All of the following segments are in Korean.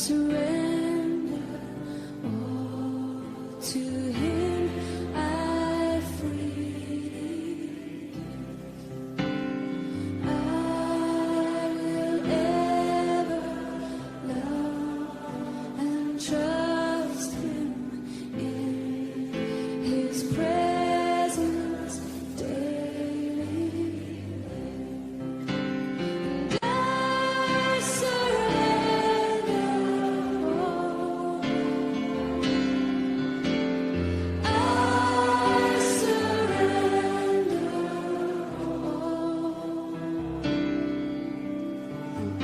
surrender all to Him. I freely I will ever love and trust Him in His presence daily. And I surrender all. I surrender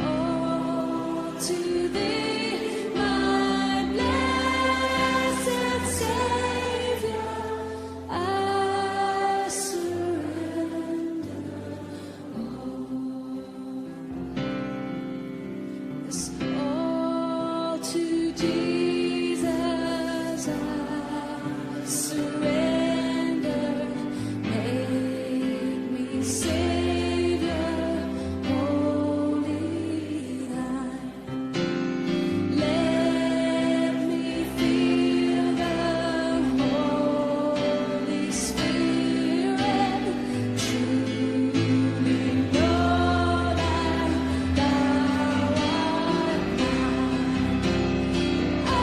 all to Thee, my blessed Savior. I surrender yes, all to Jesus. I surrender. Make me Savior, wholly Thine. Let me feel the Holy Spirit. Truly know that Thou art mine. I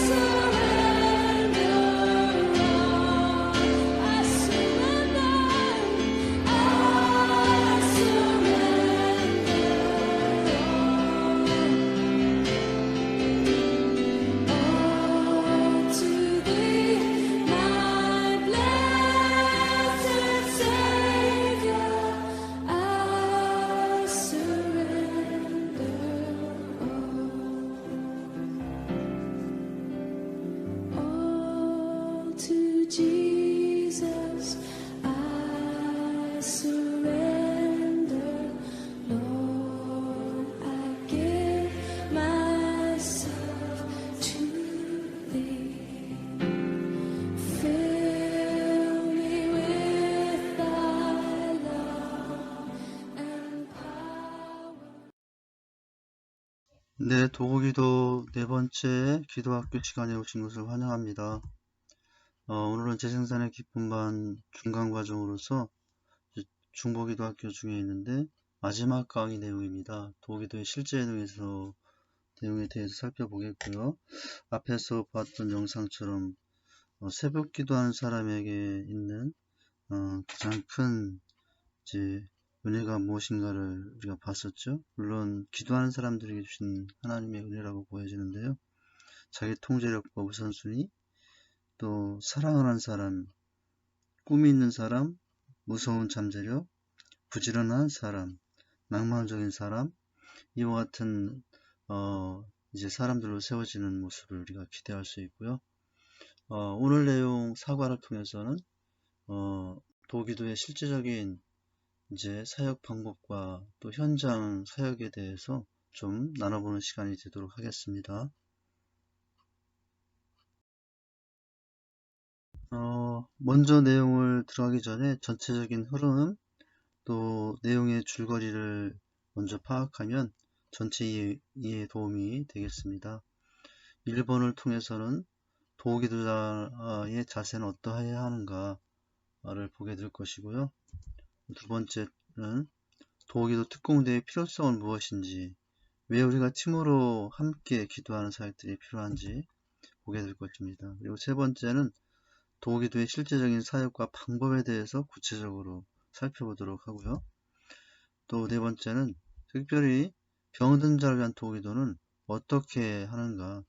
surrender all. I surrender. I surrender all to Thee, my blessed Savior. I surrender all to Jesus. I surrender, Lord. I give myself to Thee. Fill me with Thy love and power. 네, 도구기도 네 번째 기도학교 시간에 오신 것을 환영합니다. 오늘은 재생산의 기쁨반 중간과정으로서 중보기도학교 중에 있는데 마지막 강의 내용입니다. 도구기도의 실제 내용에 대해서 살펴보겠고요. 앞에서 봤던 영상처럼 새벽 기도하는 사람에게 있는 가장 큰 이제 은혜가 무엇인가를 우리가 봤었죠. 물론 기도하는 사람들에게 주신 하나님의 은혜라고 보여지는데요. 자기 통제력과 우선순위, 또 사랑을 하는 사람, 꿈이 있는 사람, 무서운 잠재력, 부지런한 사람, 낭만적인 사람, 이와 같은 이제 사람들로 세워지는 모습을 우리가 기대할 수 있고요. 오늘 내용 사과를 통해서는 도기도의 실제적인 이제 사역 방법과 또 현장 사역에 대해서 좀 나눠보는 시간이 되도록 하겠습니다. 먼저 내용을 들어가기 전에 전체적인 흐름, 또 내용의 줄거리를 먼저 파악하면 전체 이해에 도움이 되겠습니다. 1번을 통해서는 도기도자의 자세는 어떠해야 하는가를 보게 될 것이고요. 두 번째는 도기도 특공대의 필요성은 무엇인지, 왜 우리가 팀으로 함께 기도하는 사역들이 필요한지 보게 될 것입니다. 그리고 세 번째는 도기도의 실제적인 사역과 방법에 대해서 구체적으로 살펴보도록 하고요. 또 네 번째는 특별히 병든 자를 위한 도기도는 어떻게 하는가,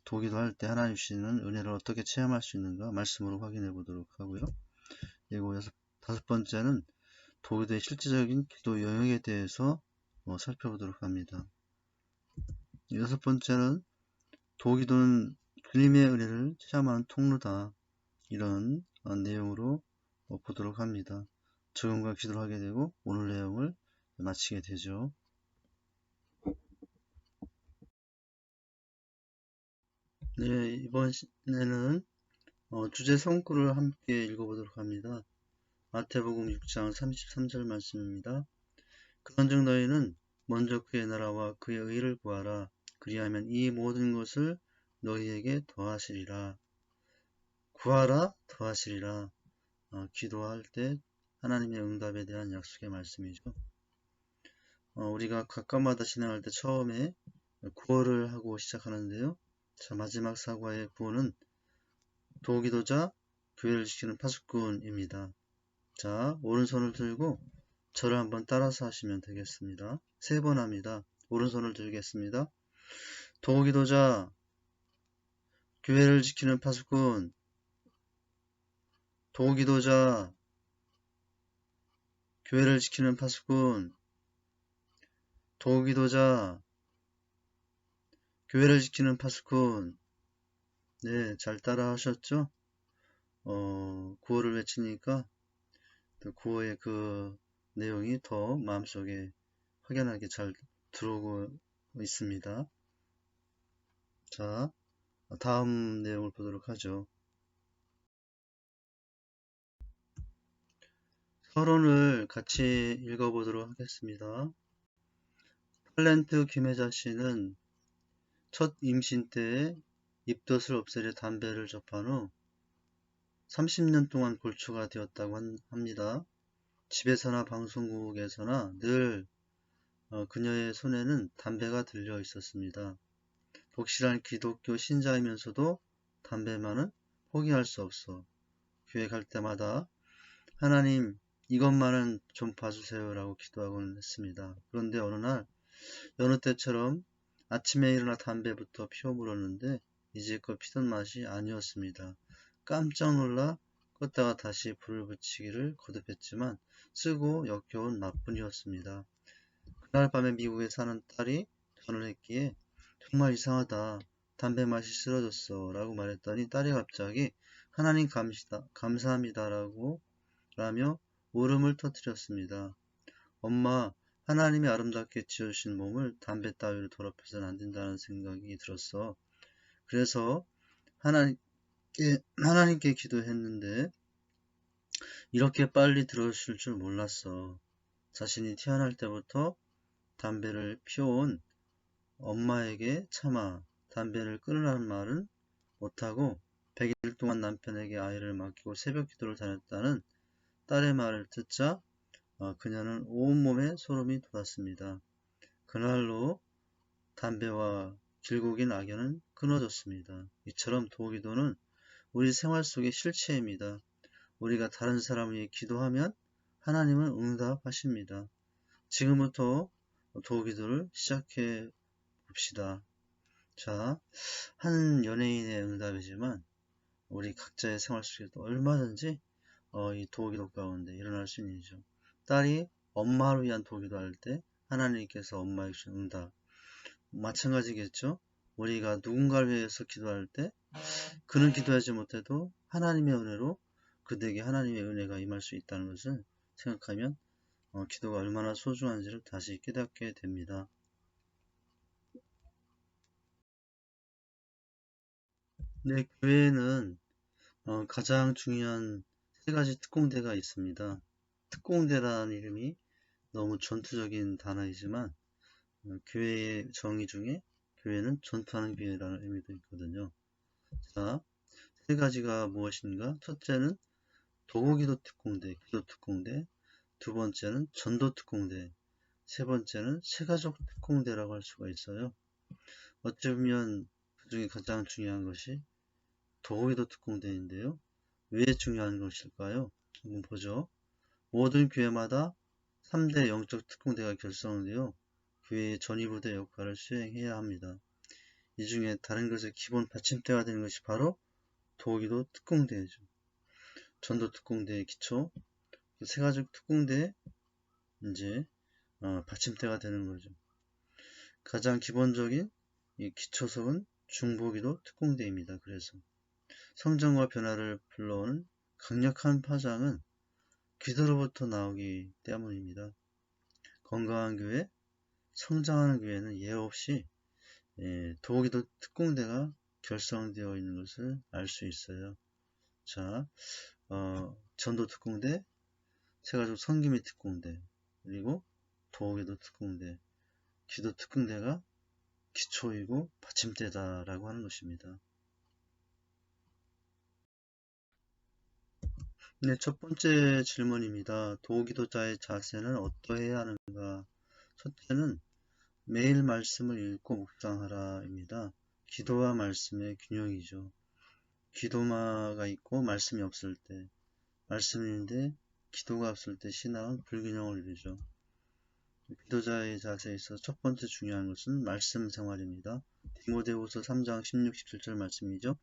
도기도할 때 하나님 주시는 은혜를 어떻게 체험할 수 있는가 말씀으로 확인해 보도록 하고요. 그리고 다섯 번째는 도기도의 실제적인 기도 영역에 대해서 살펴보도록 합니다. 여섯 번째는 도기도는 주님의 은혜를 체험하는 통로다. 이런 내용으로 보도록 합니다. 적용과 기도를 하게 되고 오늘 내용을 마치게 되죠. 네, 이번에는 주제 성구를 함께 읽어보도록 합니다. 마태복음 6장 33절 말씀입니다. 그런즉 너희는 먼저 그의 나라와 그의 의를 구하라. 그리하면 이 모든 것을 너희에게 더하시리라. 구하라 더하시리라. 기도할 때 하나님의 응답에 대한 약속의 말씀이죠. 우리가 각각마다 신앙할 때 처음에 구호를 하고 시작하는데요. 자, 마지막 사과의 구호는 도기도자 교회를 지키는 파수꾼입니다. 자, 오른손을 들고 저를 한번 따라서 하시면 되겠습니다. 3번 합니다. 오른손을 들겠습니다. 도기도자 교회를 지키는 파수꾼, 도기도자 교회를 지키는 파수꾼, 도기도자 교회를 지키는 파수꾼. 네, 잘 따라 하셨죠? 구호를 외치니까 또 구호의 그 내용이 더 마음속에 확연하게 잘 들어오고 있습니다. 자, 다음 내용을 보도록 하죠. 서론을 같이 읽어보도록 하겠습니다. 탤런트 김혜자 씨는 첫 임신 때 입덧을 없애려 담배를 접한 후 30년 동안 골초가 되었다고 합니다. 집에서나 방송국에서나 늘 그녀의 손에는 담배가 들려 있었습니다. 독실한 기독교 신자이면서도 담배만은 포기할 수 없어 교회 갈 때마다 하나님 이것만은 좀 봐주세요 라고 기도하곤 했습니다. 그런데 어느 날 여느 때처럼 아침에 일어나 담배부터 피워 물었는데 이제껏 피던 맛이 아니었습니다. 깜짝 놀라 껐다가 다시 불을 붙이기를 거듭했지만 쓰고 역겨운 맛뿐이었습니다. 그날 밤에 미국에 사는 딸이 전화를 했기에 정말 이상하다. 담배 맛이 쓰러졌어 라고 말했더니 딸이 갑자기 하나님 감사합니다 라며 울음을 터뜨렸습니다. 엄마, 하나님이 아름답게 지어주신 몸을 담배 따위로 더럽혀서는 안 된다는 생각이 들었어. 그래서 하나님께 기도했는데 이렇게 빨리 들어주실 줄 몰랐어. 자신이 태어날 때부터 담배를 피워온 엄마에게 차마 담배를 끊으라는 말은 못하고 100일 동안 남편에게 아이를 맡기고 새벽 기도를 다녔다는 딸의 말을 듣자 그녀는 온몸에 소름이 돋았습니다. 그날로 담배와 길고 긴 악연은 끊어졌습니다. 이처럼 도기도는 우리 생활 속의 실체입니다. 우리가 다른 사람을 위해 기도하면 하나님은 응답하십니다. 지금부터 도기도를 시작해 봅시다. 자, 한 연예인의 응답이지만 우리 각자의 생활 속에도 얼마든지 이 도기도 가운데 일어날 수 있는 일이죠. 딸이 엄마를 위한 도기도 할 때 하나님께서 엄마에게 주신 응답 마찬가지겠죠. 우리가 누군가를 위해서 기도할 때 그는 기도하지 못해도 하나님의 은혜로 그들에게 하나님의 은혜가 임할 수 있다는 것을 생각하면 기도가 얼마나 소중한지를 다시 깨닫게 됩니다. 네, 교회에는 가장 중요한 3가지 특공대가 있습니다. 특공대라는 이름이 너무 전투적인 단어이지만 교회의 정의 중에 교회는 전투하는 교회라는 의미도 있거든요. 자, 3가지가 무엇인가? 첫째는 도구기도 특공대, 기도 특공대, 두 번째는 전도 특공대, 세 번째는 세가족 특공대라고 할 수가 있어요. 어찌 보면 그 중에 가장 중요한 것이 도구기도 특공대인데요. 왜 중요한 것일까요? 한번 보죠. 모든 교회마다 3대 영적 특공대가 결성되어 교회의 전위부대 역할을 수행해야 합니다. 이 중에 다른 것의 기본 받침대가 되는 것이 바로 도기도 특공대죠. 전도 특공대의 기초, 세가족 특공대의 이제 받침대가 되는 거죠. 가장 기본적인 이 기초석은 중보기도 특공대입니다. 그래서 성장과 변화를 불러오는 강력한 파장은 기도로부터 나오기 때문입니다. 건강한 교회, 성장하는 교회는 예 없이 도기도 특공대가 결성되어 있는 것을 알 수 있어요. 자, 전도 특공대, 세가족 성기미 특공대, 그리고 도기도 특공대, 기도 특공대가 기초이고 받침대다라고 하는 것입니다. 네, 첫 번째 질문입니다. 도기도자의 자세는 어떠해야 하는가? 첫째는 매일 말씀을 읽고 묵상하라입니다. 기도와 말씀의 균형이죠. 기도마가 있고 말씀이 없을 때, 말씀인데 기도가 없을 때 신앙은 불균형을 이루죠. 기도자의 자세에 있어서 첫 번째 중요한 것은 말씀 생활입니다. 디모데후서 3장 16, 17절 말씀이죠.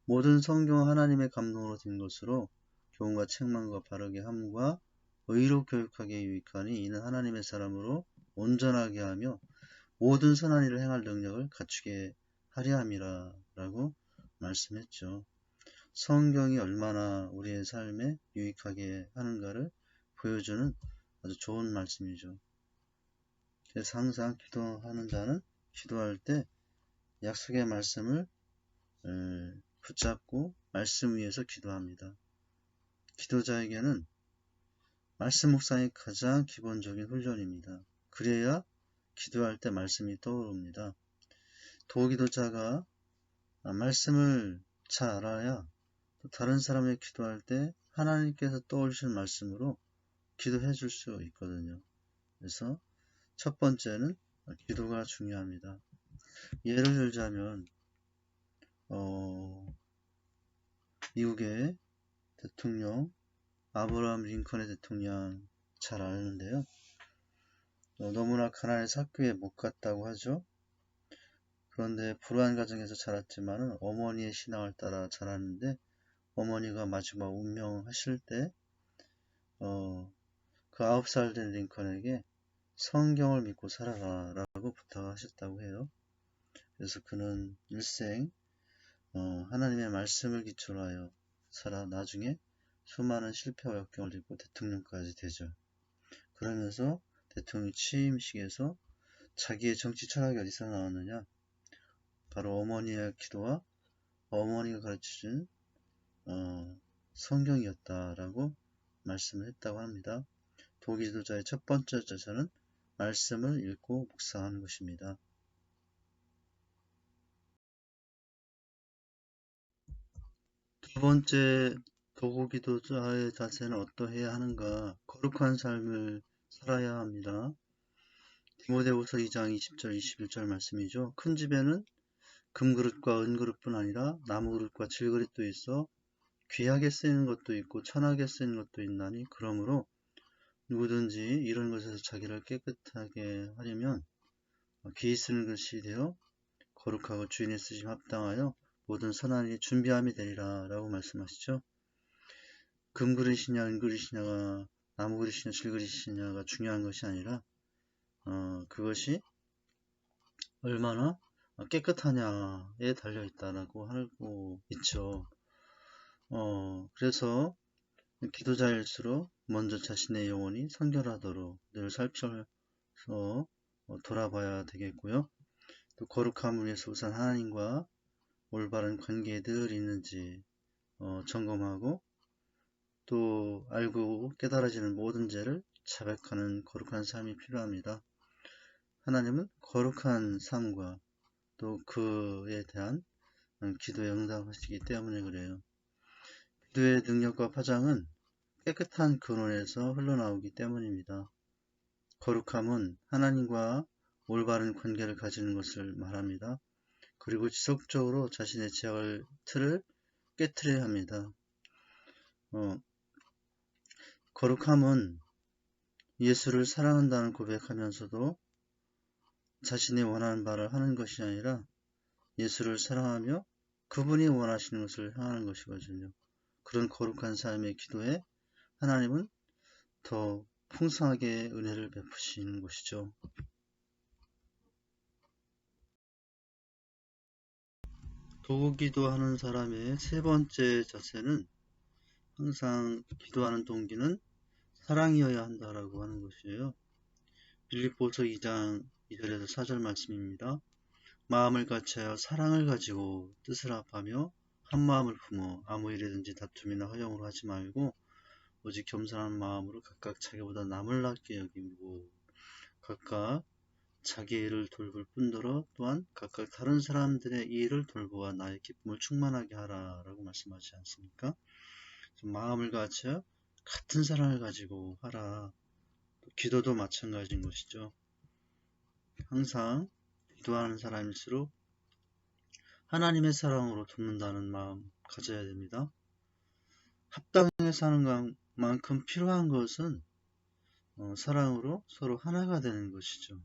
모든 성경 하나님의 감동으로 된 것으로 교훈과 책망과 바르게 함과 의로 교육하기에 유익하니 이는 하나님의 사람으로 온전하게 하며 모든 선한 일을 행할 능력을 갖추게 하려 함이라 라고 말씀했죠. 성경이 얼마나 우리의 삶에 유익하게 하는가를 보여주는 아주 좋은 말씀이죠. 그래서 항상 기도하는 자는 기도할 때 약속의 말씀을 붙잡고 말씀 위에서 기도합니다. 기도자에게는 말씀 묵상이 가장 기본적인 훈련입니다. 그래야 기도할 때 말씀이 떠오릅니다. 도기도자가 말씀을 잘 알아야 또 다른 사람의 기도할 때 하나님께서 떠올리신 말씀으로 기도해 줄 수 있거든요. 그래서 첫 번째는 기도가 중요합니다. 예를 들자면 미국의 대통령 아브라함 링컨의 대통령 잘 아는데요. 너무나 가난해서 학교에 못 갔다고 하죠. 그런데 불우한 가정에서 자랐지만 어머니의 신앙을 따라 자랐는데 어머니가 마지막 운명하실 때 그 9살 된 링컨에게 성경을 믿고 살아라 라고 부탁하셨다고 해요. 그래서 그는 일생 하나님의 말씀을 기초로 하여 살아 나중에 수많은 실패와 역경을 입고 대통령까지 되죠. 그러면서 대통령 취임식에서 자기의 정치 철학이 어디서 나왔느냐? 바로 어머니의 기도와 어머니가 가르쳐준 성경이었다라고 말씀을 했다고 합니다. 도기도자의 첫 번째 자세는 말씀을 읽고 묵상하는 것입니다. 두 번째 도기도자의 자세는 어떠해야 하는가? 거룩한 삶을 살아야 합니다. 디모데후서 2장 20절 21절 말씀이죠. 큰 집에는 금그릇과 은그릇뿐 아니라 나무그릇과 질그릇도 있어 귀하게 쓰이는 것도 있고 천하게 쓰이는 것도 있나니 그러므로 누구든지 이런 것에서 자기를 깨끗하게 하려면 귀히 쓰는 것이 되어 거룩하고 주인의 쓰심 합당하여 모든 선한 일이 준비함이 되리라 라고 말씀하시죠. 금그릇이냐 은그릇이냐가 나무그릇이냐 질그릇이냐가 중요한 것이 아니라 그것이 얼마나 깨끗하냐에 달려있다라고 하고 있죠. 그래서 기도자일수록 먼저 자신의 영혼이 성결하도록 늘 살펴서 돌아봐야 되겠고요. 또 거룩함을 위해서 우선 하나님과 올바른 관계에 늘 있는지 점검하고 또 알고 깨달아지는 모든 죄를 자백하는 거룩한 삶이 필요합니다. 하나님은 거룩한 삶과 또 그에 대한 기도에 응답하시기 때문에 그래요. 기도의 능력과 파장은 깨끗한 근원에서 흘러나오기 때문입니다. 거룩함은 하나님과 올바른 관계를 가지는 것을 말합니다. 그리고 지속적으로 자신의 제약을 틀을 깨트려야 합니다. 거룩함은 예수를 사랑한다는 고백하면서도 자신이 원하는 바를 하는 것이 아니라 예수를 사랑하며 그분이 원하시는 것을 향하는 것이거든요. 그런 거룩한 삶의 기도에 하나님은 더 풍성하게 은혜를 베푸시는 것이죠. 도구기도하는 사람의 세 번째 자세는 항상 기도하는 동기는 사랑이어야 한다라고 하는 것이에요. 빌립보서 2장 2절에서 4절 말씀입니다. 마음을 같이하여 사랑을 가지고 뜻을 합하며 한 마음을 품어 아무 일이든지 다툼이나 허영으로 하지 말고 오직 겸손한 마음으로 각각 자기보다 남을 낫게 여기고 각각 자기 일을 돌볼 뿐더러 또한 각각 다른 사람들의 일을 돌보아 나의 기쁨을 충만하게 하라 라고 말씀하지 않습니까? 마음을 같이 같은 사랑을 가지고 하라. 기도도 마찬가지인 것이죠. 항상 기도하는 사람일수록 하나님의 사랑으로 돕는다는 마음 가져야 됩니다. 합당하게 사는 만큼 필요한 것은 사랑으로 서로 하나가 되는 것이죠.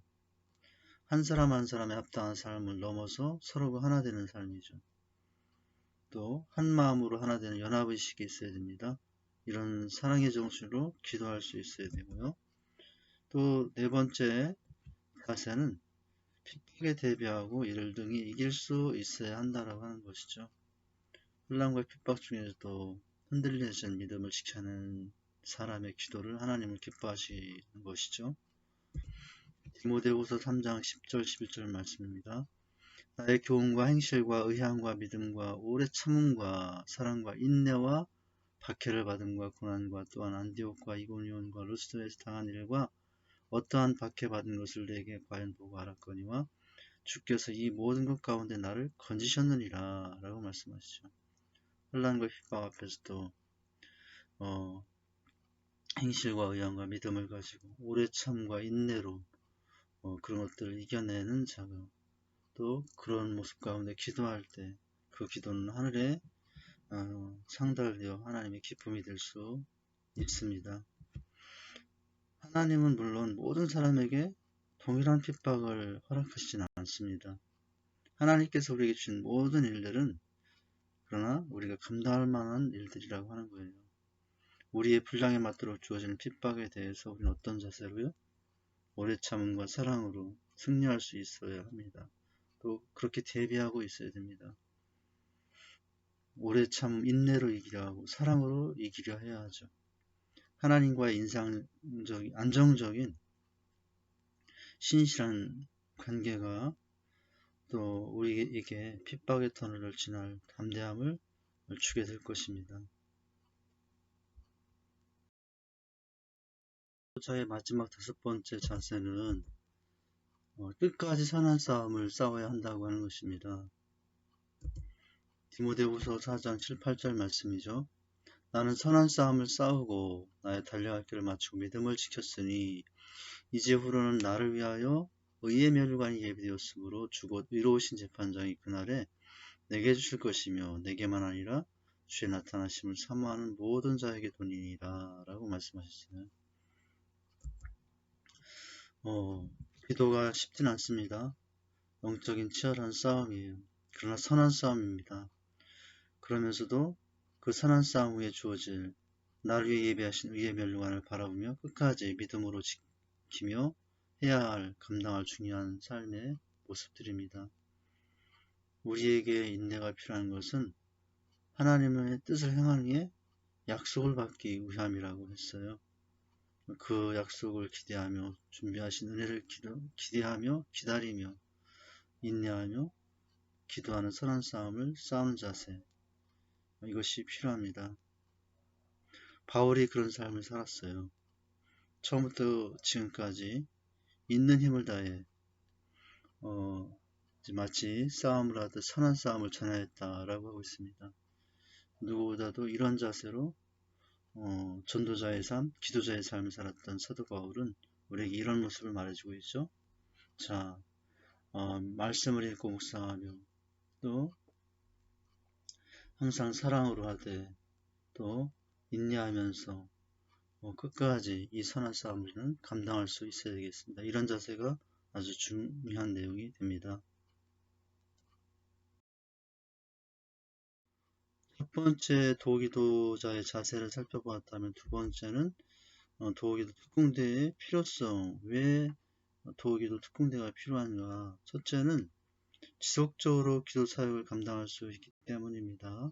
한 사람 한 사람의 합당한 삶을 넘어서 서로가 하나 되는 삶이죠. 또 한 마음으로 하나 되는 연합의식이 있어야 됩니다. 이런 사랑의 정신으로 기도할 수 있어야 되고요. 또 네 번째 자세는 핍박에 대비하고 이를 등이 이길 수 있어야 한다라고 하는 것이죠. 혼란과 핍박 중에서도 흔들리지 않는 믿음을 지켜내는 사람의 기도를 하나님을 기뻐하시는 것이죠. 디모데후서 3장 10절 11절 말씀입니다. 나의 교훈과 행실과 의향과 믿음과 오래 참음과 사랑과 인내와 박해를 받음과 고난과 또한 안디옥과 이고니온과 루스드에서 당한 일과 어떠한 박해받은 것을 내게 과연 보고 알았거니와 주께서 이 모든 것 가운데 나를 건지셨느니라 라고 말씀하시죠. 혼란과 핍박 앞에서도 행실과 의향과 믿음을 가지고 오래 참과 인내로 그런 것들을 이겨내는 자가 또 그런 모습 가운데 기도할 때 그 기도는 하늘에 상달되어 하나님의 기쁨이 될 수 있습니다. 하나님은 물론 모든 사람에게 동일한 핍박을 허락하시진 않습니다. 하나님께서 우리에게 주신 모든 일들은 그러나 우리가 감당할 만한 일들이라고 하는 거예요. 우리의 분량에 맞도록 주어지는 핍박에 대해서 우리는 어떤 자세로요? 오래 참음과 사랑으로 승리할 수 있어야 합니다. 또 그렇게 대비하고 있어야 됩니다. 오래 참 인내로 이기려 하고 사랑으로 이기려 해야 하죠. 하나님과의 안정적인 신실한 관계가 또 우리에게 핍박의 터널을 지날 담대함을 주게 될 것입니다. 저의 마지막 다섯 번째 자세는 끝까지 선한 싸움을 싸워야 한다고 하는 것입니다. 디모데후서 4장 7, 8절 말씀이죠. 나는 선한 싸움을 싸우고 나의 달려갈 길을 마치고 믿음을 지켰으니 이제 후로는 나를 위하여 의의 멸관이 예비되었으므로 주곧 의로우신 재판장이 그날에 내게 주실 것이며 내게만 아니라 주의 나타나심을 사모하는 모든 자에게 돈이니라 라고 말씀하셨어요. 기도가 쉽진 않습니다. 영적인 치열한 싸움이에요. 그러나 선한 싸움입니다. 그러면서도 그 선한 싸움 후에 주어질 나를 위해 예배하신 의의 멸관을 바라보며 끝까지 믿음으로 지키며 해야 할 감당할 중요한 삶의 모습들입니다. 우리에게 인내가 필요한 것은 하나님의 뜻을 행하는 게 약속을 받기 위함이라고 했어요. 그 약속을 기대하며 준비하신 은혜를 기대하며 기다리며 인내하며 기도하는 선한 싸움을 싸우는 자세, 이것이 필요합니다. 바울이 그런 삶을 살았어요. 처음부터 지금까지 있는 힘을 다해 마치 싸움을 하듯 선한 싸움을 전하였다라고 하고 있습니다. 누구보다도 이런 자세로 전도자의 삶, 기도자의 삶을 살았던 사도 바울은 우리에게 이런 모습을 말해주고 있죠. 자, 말씀을 읽고 묵상하며 또 항상 사랑으로 하되 또 인내하면서 끝까지 이 선한 싸움을 감당할 수 있어야 되겠습니다. 이런 자세가 아주 중요한 내용이 됩니다. 첫 번째 도기도자의 자세를 살펴보았다면 두 번째는 도기도 특공대의 필요성, 왜 도기도 특공대가 필요한가? 첫째는 지속적으로 기도 사역을 감당할 수 있기 때문입니다.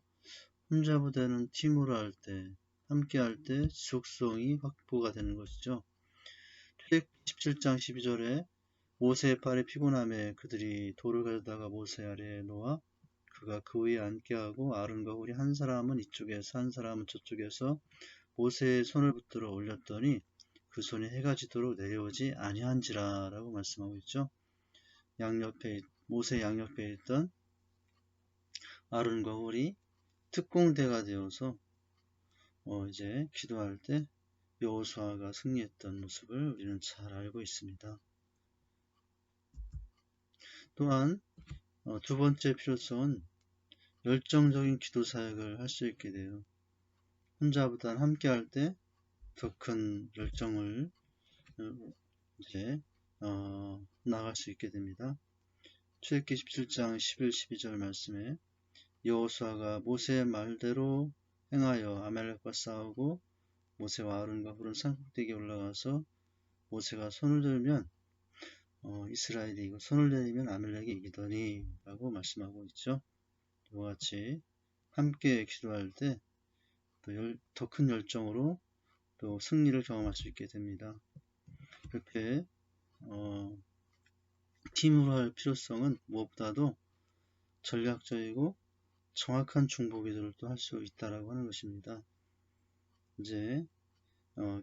혼자 부대는 팀으로 할 때, 함께 할 때 지속성이 확보가 되는 것이죠. 출애굽기 17장 12절에 모세의 팔에 피곤함에 그들이 돌을 가져다가 모세 아래에 놓아 그가 그 위에 앉게 하고 아론과 홀이 한 사람은 이쪽에서 한 사람은 저쪽에서 모세의 손을 붙들어 올렸더니 그 손이 해가 지도록 내려오지 아니한지라 라고 말씀하고 있죠. 모세 양옆에 있던 아론과 홀이 특공대가 되어서 이제 기도할 때 여호수아가 승리했던 모습을 우리는 잘 알고 있습니다. 또한 두 번째 필요성은 열정적인 기도 사역을 할 수 있게 돼요. 혼자보다는 함께 할 때 더 큰 열정을 이제 나갈 수 있게 됩니다. 출애굽기 17장 11, 12절 말씀에 여호수아가 모세의 말대로 행하여 아말렉과 싸우고 모세와 아론과 훌은 산꼭대기에 올라가서 모세가 손을 들면 이스라엘이 이거 손을 내리면 아말렉이 이기더니 라고 말씀하고 있죠. 이와 같이 함께 기도할 때 더 큰 열정으로 또 승리를 경험할 수 있게 됩니다. 이렇게 팀으로 할 필요성은 무엇보다도 전략적이고 정확한 중보기도를 또 할 수 있다라고 하는 것입니다. 이제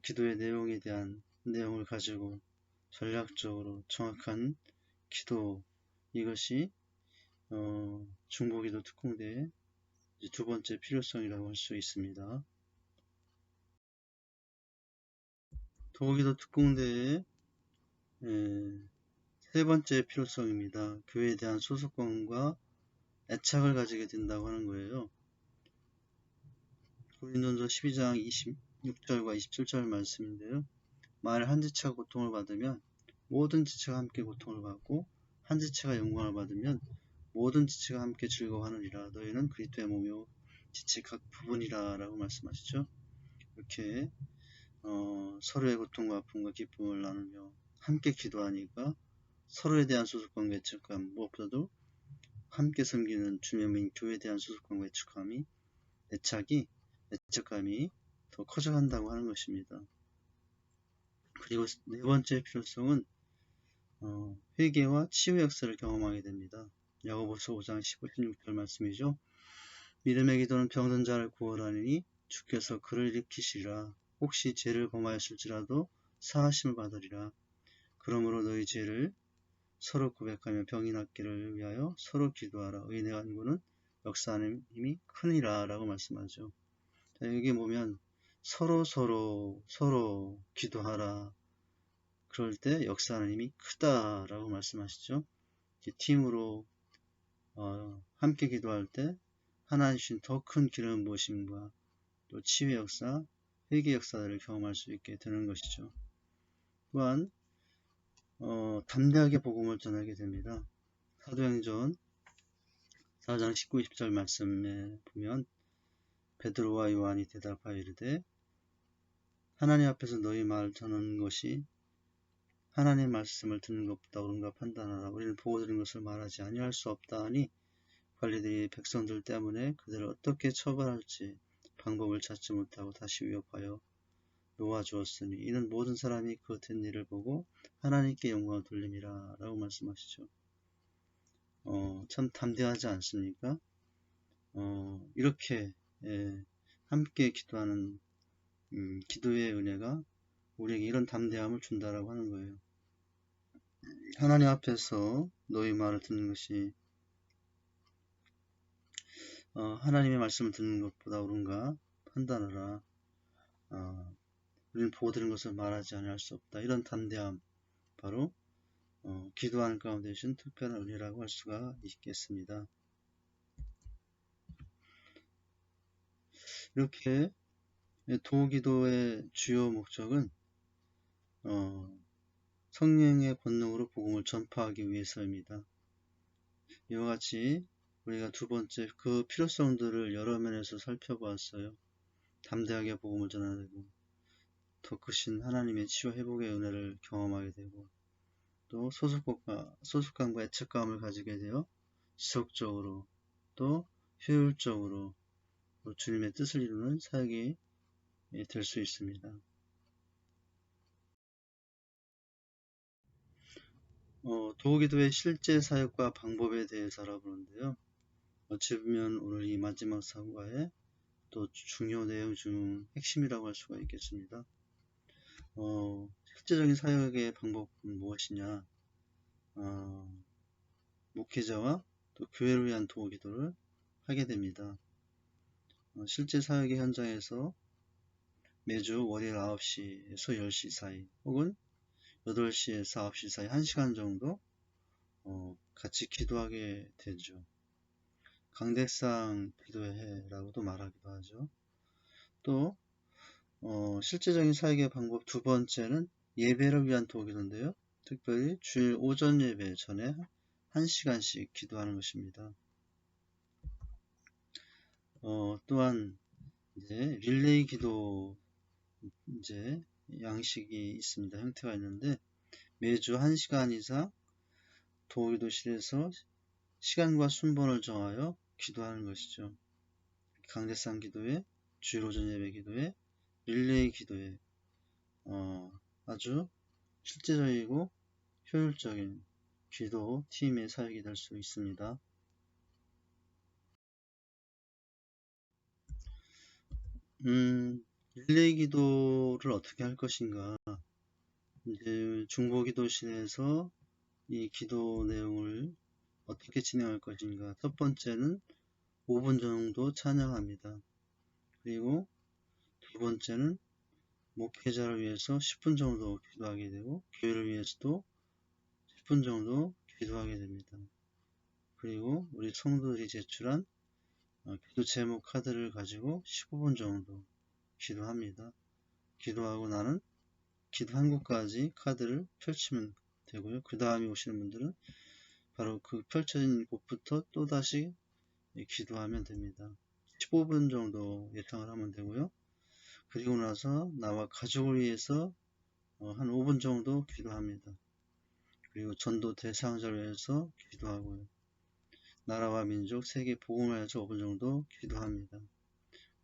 기도의 내용에 대한 내용을 가지고 전략적으로 정확한 기도, 이것이 중보기도 특공대의 두 번째 필요성이라고 할 수 있습니다. 도기도 특공대의 세 번째 필요성입니다. 교회에 대한 소속감과 애착을 가지게 된다고 하는 거예요. 고린도전서 12장 26절과 27절 말씀인데요. 만일 한 지체가 고통을 받으면 모든 지체가 함께 고통을 받고 한 지체가 영광을 받으면 모든 지체가 함께 즐거워하느니라. 너희는 그리스도의 몸이요 지체 각 부분이라 라고 말씀하시죠. 이렇게 서로의 고통과 아픔과 기쁨을 나누며 함께 기도하니까 서로에 대한 소속감과 애착감, 무엇보다도 함께 섬기는 주의 몸인 교회에 대한 소속감과 애착감이 더 커져간다고 하는 것입니다. 그리고 네 번째 필요성은 회개와 치유 역사를 경험하게 됩니다. 야고보서 5장 15, 16절 말씀이죠. 믿음의 기도는 병든 자를 구원하니 주께서 그를 일으키시리라. 혹시 죄를 범하였을지라도 사하심을 받으리라. 그러므로 너희 죄를 서로 고백하며 병이 낫기를 위하여 서로 기도하라. 의인의 간구는 역사하는 힘이 크니라 라고 말씀하죠. 자, 여기 보면 서로 기도하라. 그럴 때 역사하는 힘이 크다라고 말씀하시죠. 팀으로 함께 기도할 때 하나님 주신 더 큰 기름은 무엇인가, 또 치유의 역사, 회개 역사를 경험할 수 있게 되는 것이죠. 또한 담대하게 복음을 전하게 됩니다. 사도행전 4장 19, 20절 말씀에 보면 베드로와 요한이 대답하여 이르되 하나님 앞에서 너희 말을 전하는 것이 하나님의 말씀을 듣는 것보다 옳은가 판단하라. 우리는 보고 들은 것을 말하지 아니할 수 없다 하니 관리들이 백성들 때문에 그들을 어떻게 처벌할지 방법을 찾지 못하고 다시 위협하여 놓아주었으니 이는 모든 사람이 그 된 일을 보고 하나님께 영광을 돌림이라 라고 말씀하시죠. 참 담대하지 않습니까? 이렇게 함께 기도하는 기도의 은혜가 우리에게 이런 담대함을 준다라고 하는 거예요. 하나님 앞에서 너희 말을 듣는 것이 하나님의 말씀을 듣는 것보다 옳은가 판단하라. 우리는 보고 들은 것을 말하지 아니할 수 없다. 이런 담대함, 바로 기도하는 가운데 주신 특별한 은혜라고 할 수가 있겠습니다. 이렇게 도기도의 주요 목적은 성령의 권능으로 복음을 전파하기 위해서입니다. 이와 같이 우리가 두 번째 그 필요성들을 여러 면에서 살펴보았어요. 담대하게 복음을 전하고 더 크신 하나님의 치유 회복의 은혜를 경험하게 되고 또 소속감과 애착감을 가지게 되어 지속적으로 또 효율적으로 또 주님의 뜻을 이루는 사역이 될 수 있습니다. 도기도의 실제 사역과 방법에 대해서 알아보는데요. 어찌 보면 오늘 이 마지막 사과의 또 중요 내용 중 핵심이라고 할 수가 있겠습니다. 실제적인 사역의 방법은 무엇이냐? 목회자와 또 교회를 위한 도우 기도를 하게 됩니다. 실제 사역의 현장에서 매주 월요일 9시에서 10시 사이 혹은 8시에서 9시 사이 1시간 정도 같이 기도하게 되죠. 강대상 기도회라고도 말하기도 하죠. 또 실제적인 사역의 방법 두 번째는 예배를 위한 도우 기도인데요. 특별히 주일 오전 예배 전에 1시간씩 기도하는 것입니다. 또한 이제 릴레이 기도 양식이 있습니다. 형태가 있는데 매주 1시간 이상 도기도실에서 시간과 순번을 정하여 기도하는 것이죠. 강대상 기도회, 주일 오전 예배 기도회, 릴레이 기도회, 아주 실제적이고 효율적인 기도 팀의 사역이 될 수 있습니다. 릴레이 기도를 어떻게 할 것인가? 이제 중보기도실에서 이 기도 내용을 어떻게 진행할 것인가? 첫 번째는 5분 정도 찬양합니다. 그리고 두 번째는 목회자를 위해서 10분 정도 기도하게 되고 교회를 위해서도 10분 정도 기도하게 됩니다. 그리고 우리 성도들이 제출한 기도 제목 카드를 가지고 15분 정도 기도합니다. 기도하고 나는 기도 한 곳까지 카드를 펼치면 되고요. 그 다음에 오시는 분들은 바로 그 펼쳐진 곳부터 또다시 기도하면 됩니다. 15분 정도 예상을 하면 되고요. 그리고 나서 나와 가족을 위해서 한 5분 정도 기도합니다. 그리고 전도 대상자를 위해서 기도하고요. 나라와 민족, 세계 복음을 위해서 5분 정도 기도합니다.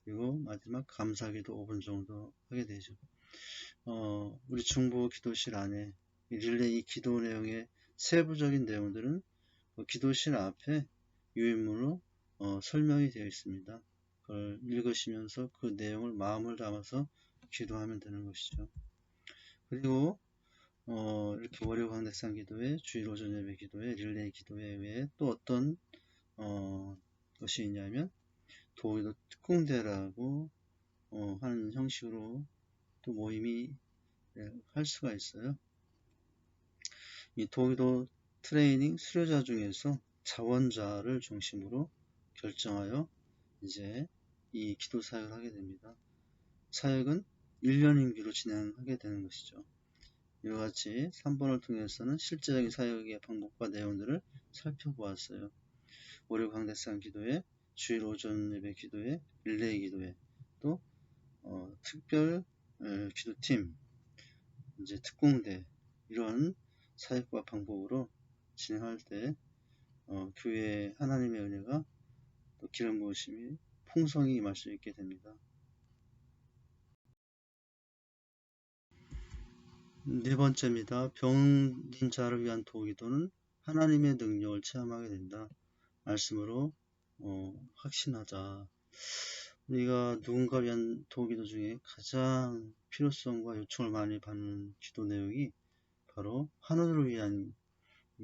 그리고 마지막 감사기도 5분 정도 하게 되죠. 우리 중보 기도실 안에 릴레이 기도 내용의 세부적인 내용들은 기도실 앞에 유인물로 설명이 되어 있습니다. 그걸 읽으시면서 그 내용을 마음을 담아서 기도하면 되는 것이죠. 그리고 이렇게 월요 강대상 기도회, 주일 오전 예배 기도회, 릴레이 기도회 외에 또 어떤 것이 있냐면 도기도 특공대라고 하는 형식으로 또 모임이 할 수가 있어요. 이 도기도 트레이닝 수료자 중에서 자원자를 중심으로 결정하여 이제 이 기도 사역을 하게 됩니다. 사역은 1년 임기로 진행하게 되는 것이죠. 이와 같이 3번을 통해서는 실제적인 사역의 방법과 내용들을 살펴보았어요. 월요 강대상 기도회, 주일 오전 예배 기도회, 릴레이 기도회, 또 특별 기도팀, 이제 특공대 이런 사역과 방법으로 진행할 때 교회에 하나님의 은혜가 또 기름 부으심이 풍성히 임할 수 있게 됩니다. 네 번째입니다. 병든 자를 위한 도기도는 하나님의 능력을 체험하게 된다. 말씀으로 확신하자. 우리가 누군가를 위한 도기도 중에 가장 필요성과 요청을 많이 받는 기도 내용이 바로 환우를 위한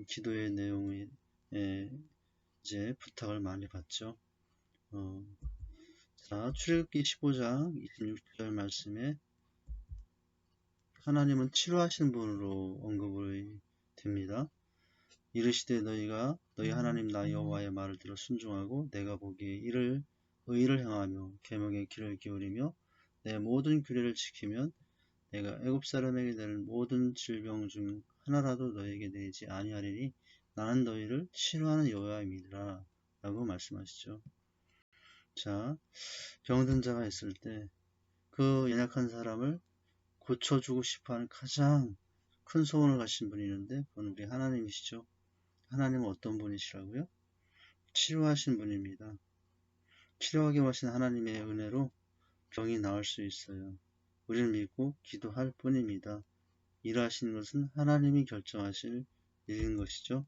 기도의 내용에 이제 부탁을 많이 받죠. 자, 출애굽기 15장 26절 말씀에 하나님은 치료하신 분으로 언급이 됩니다. 이르시되 너희가 너희 하나님 나 여호와의 말을 들어 순종하고 내가 보기에 의를 행하며 계명의 귀를 기울이며 내 모든 규례를 지키면 내가 애굽 사람에게 내는 모든 질병 중 하나라도 너희에게 내지 아니하리니 나는 너희를 치료하는 여호와임이니라 라고 말씀하시죠. 자, 병든 자가 있을 때 그 연약한 사람을 고쳐주고 싶어하는 가장 큰 소원을 가신 분이 있는데 그건 우리 하나님이시죠. 하나님은 어떤 분이시라고요? 치료하신 분입니다. 치료하게 하신 하나님의 은혜로 병이 나을 수 있어요. 우리를 믿고 기도할 뿐입니다. 일하시는 것은 하나님이 결정하실 일인 것이죠.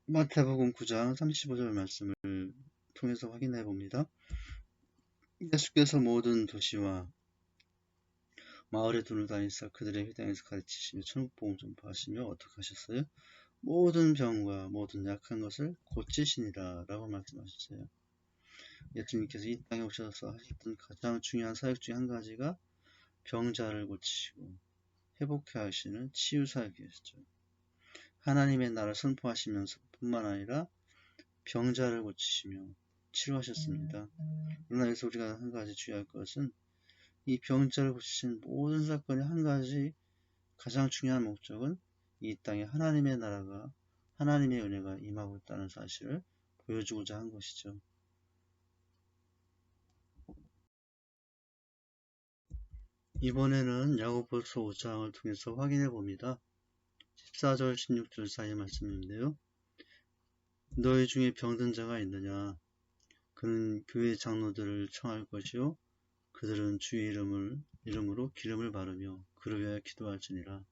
마태복음 9장 35절 말씀을 통해서 확인해 봅니다. 예수께서 모든 도시와 마을에 두루 다니사 그들의 회당에서 가르치시며 천국복음 전파하시며 어떻게 하셨어요? 모든 병과 모든 약한 것을 고치시니라 라고 말씀하셨어요. 예수님께서 이 땅에 오셔서 하셨던 가장 중요한 사역 중에 한 가지가 병자를 고치시고 회복해 하시는 치유 사역이었죠. 하나님의 나라를 선포하시면서 뿐만 아니라 병자를 고치시며 치료하셨습니다. 그러나 여기서 우리가 한 가지 주의할 것은 이 병자를 고치신 모든 사건의 한 가지 가장 중요한 목적은 이 땅에 하나님의 나라가 하나님의 은혜가 임하고 있다는 사실을 보여주고자 한 것이죠. 이번에는 야고보서 5장을 통해서 확인해 봅니다. 14절 16절 사이의 말씀인데요. 너희 중에 병든 자가 있느냐? 그는 교회 장로들을 청할 것이요 그들은 주의 이름으로 기름을 바르며 그를 위하여 기도할지니라.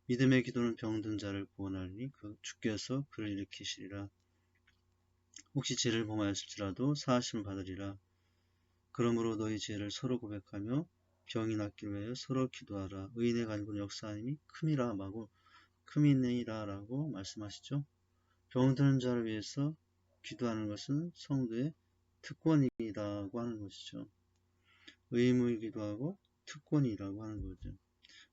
믿음의 기도는 병든 자를 구원하리니 주께서 그를 일으키시리라. 혹시 죄를 범하였을지라도 사하심을 받으리라. 그러므로 너희 죄를 서로 고백하며 병이 낫기를 위하여 서로 기도하라. 의인의 간구는 역사하님이 큼이니라 라고 말씀하시죠. 병드는 자를 위해서 기도하는 것은 성도의 특권이라고 하는 것이죠. 의무의 기도하고 특권이라고 하는 거죠.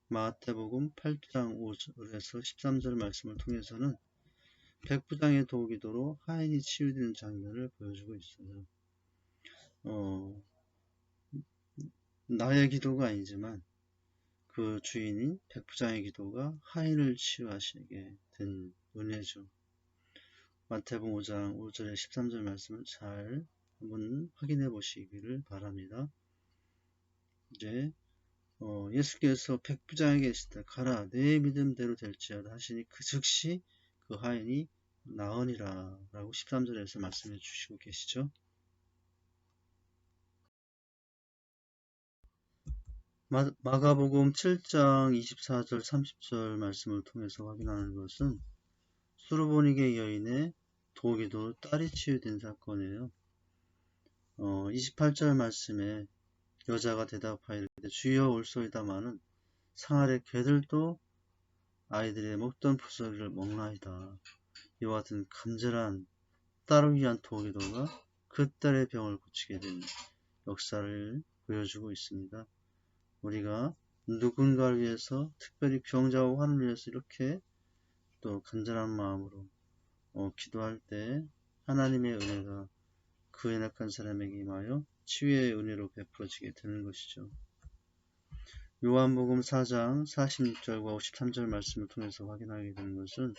마태복음 8장 5절에서 13절 말씀을 통해서는 백부장의 도기도로 하인이 치유되는 장면을 보여주고 있어요. 나의 기도가 아니지만 그 주인인 백부장의 기도가 하인을 치유하시게 된 은혜죠. 마태복음 5장 5절에 13절 말씀을 잘 한번 확인해 보시기를 바랍니다. 이제 예수께서 백부장에게 계시다 가라 내 믿음대로 될지어다 하시니 그 즉시 그 하인이 나으니라 라고 13절에서 말씀해 주시고 계시죠. 마가복음 7장 24절 30절 말씀을 통해서 확인하는 것은 수르보니게 여인의 도기도 딸이 치유된 사건이에요. 28절 말씀에 여자가 대답하이르되 주여 올소이다마는 상하의 개들도 아이들의 먹던 부스러기를 먹나이다. 이와 같은 간절한 딸을 위한 도기도가 그 딸의 병을 고치게 된 역사를 보여주고 있습니다. 우리가 누군가를 위해서 특별히 병자와 환우를 위해서 이렇게 또 간절한 마음으로 기도할 때 하나님의 은혜가 그 연약한 사람에게 임하여 치유의 은혜로 베풀어지게 되는 것이죠. 요한복음 4장 46절과 53절 말씀을 통해서 확인하게 되는 것은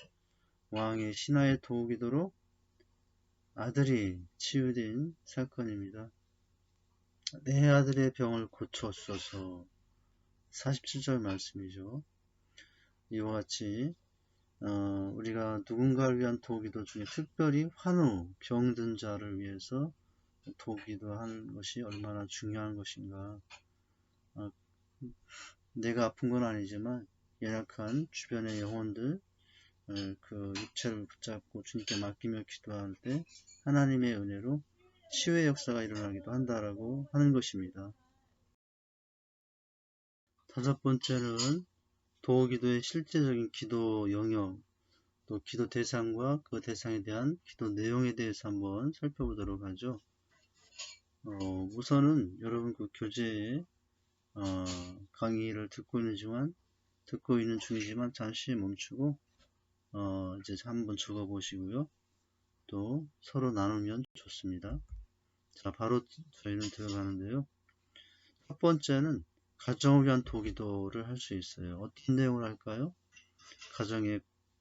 왕의 신하의 도기도로 아들이 치유된 사건입니다. 내 아들의 병을 고쳐주소서 47절 말씀이죠. 이와 같이 우리가 누군가를 위한 도기도 중에 특별히 환우, 병든 자를 위해서 도기도하는 것이 얼마나 중요한 것인가. 내가 아픈 건 아니지만 연약한 주변의 영혼들 그 육체를 붙잡고 주님께 맡기며 기도할 때 하나님의 은혜로 치유의 역사가 일어나기도 한다라고 하는 것입니다. 다섯 번째는 도기도의 실제적인 기도 영역, 또 기도 대상과 그 대상에 대한 기도 내용에 대해서 한번 살펴보도록 하죠. 우선은 여러분 그 교재에 강의를 듣고 있는 중이지만 잠시 멈추고 이제 한번 적어 보시고요. 또 서로 나누면 좋습니다. 자, 바로 저희는 들어가는데요. 첫 번째는 가정을 위한 도기도를 할 수 있어요. 어떤 내용을 할까요?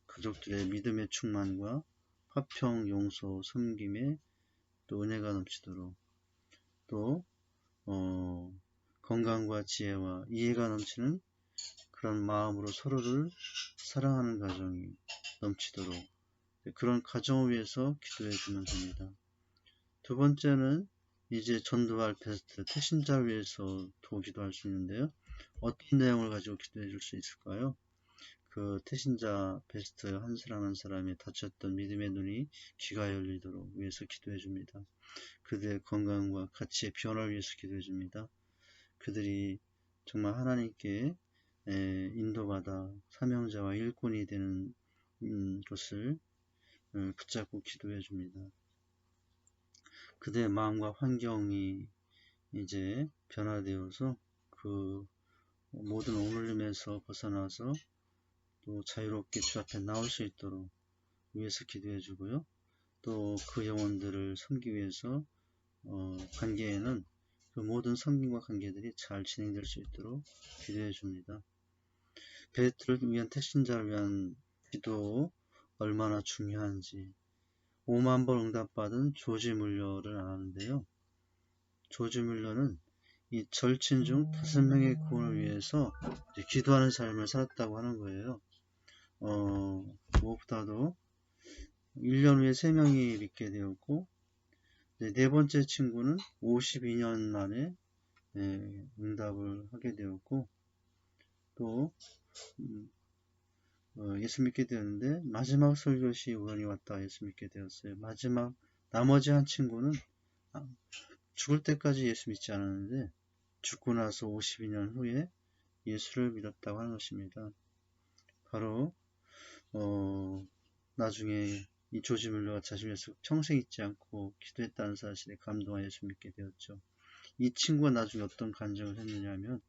가족들의 믿음의 충만과 화평, 용서, 섬김에 또 은혜가 넘치도록 또 건강과 지혜와 이해가 넘치는 그런 마음으로 서로를 사랑하는 가정이 넘치도록 그런 가정을 위해서 기도해 주면 됩니다. 두 번째는 이제 전도할 베스트, 태신자를 위해서 기도할 수 있는데요. 어떤 내용을 가지고 기도해 줄 수 있을까요? 그 태신자 베스트 한 사람 한 사람이 닫혔던 믿음의 눈이 귀가 열리도록 위해서 기도해 줍니다. 그들의 건강과 가치의 변화를 위해서 기도해 줍니다. 그들이 정말 하나님께 인도받아 사명자와 일꾼이 되는 것을 붙잡고 기도해 줍니다. 그대의 마음과 환경이 이제 변화되어서 그 모든 억눌림에서 벗어나서 또 자유롭게 주 앞에 나올 수 있도록 위해서 기도해 주고요. 또 그 영혼들을 섬기기 위해서 관계에는 그 모든 섬김과 관계들이 잘 진행될 수 있도록 기도해 줍니다. 베드로를 위한 택신자를 위한 기도 얼마나 중요한지 5만 번 응답받은 조지 물러를 아는데요. 조지 물러는 이 절친 중 5명의 구원을 위해서 기도하는 삶을 살았다고 하는 거예요. 무엇보다도 1년 후에 3명이 믿게 되었고, 네 번째 친구는 52년 만에 응답을 하게 되었고, 또 예수 믿게 되었는데 마지막 설교 시 우연히 왔다 예수 믿게 되었어요. 나머지 한 친구는 죽을 때까지 예수 믿지 않았는데 죽고 나서 52년 후에 예수를 믿었다고 하는 것입니다. 바로 나중에 이 조지 물러가 자신을 위해서 평생 잊지 않고 기도했다는 사실에 감동하여 예수 믿게 되었죠. 이 친구가 나중에 어떤 간증을 했느냐 하면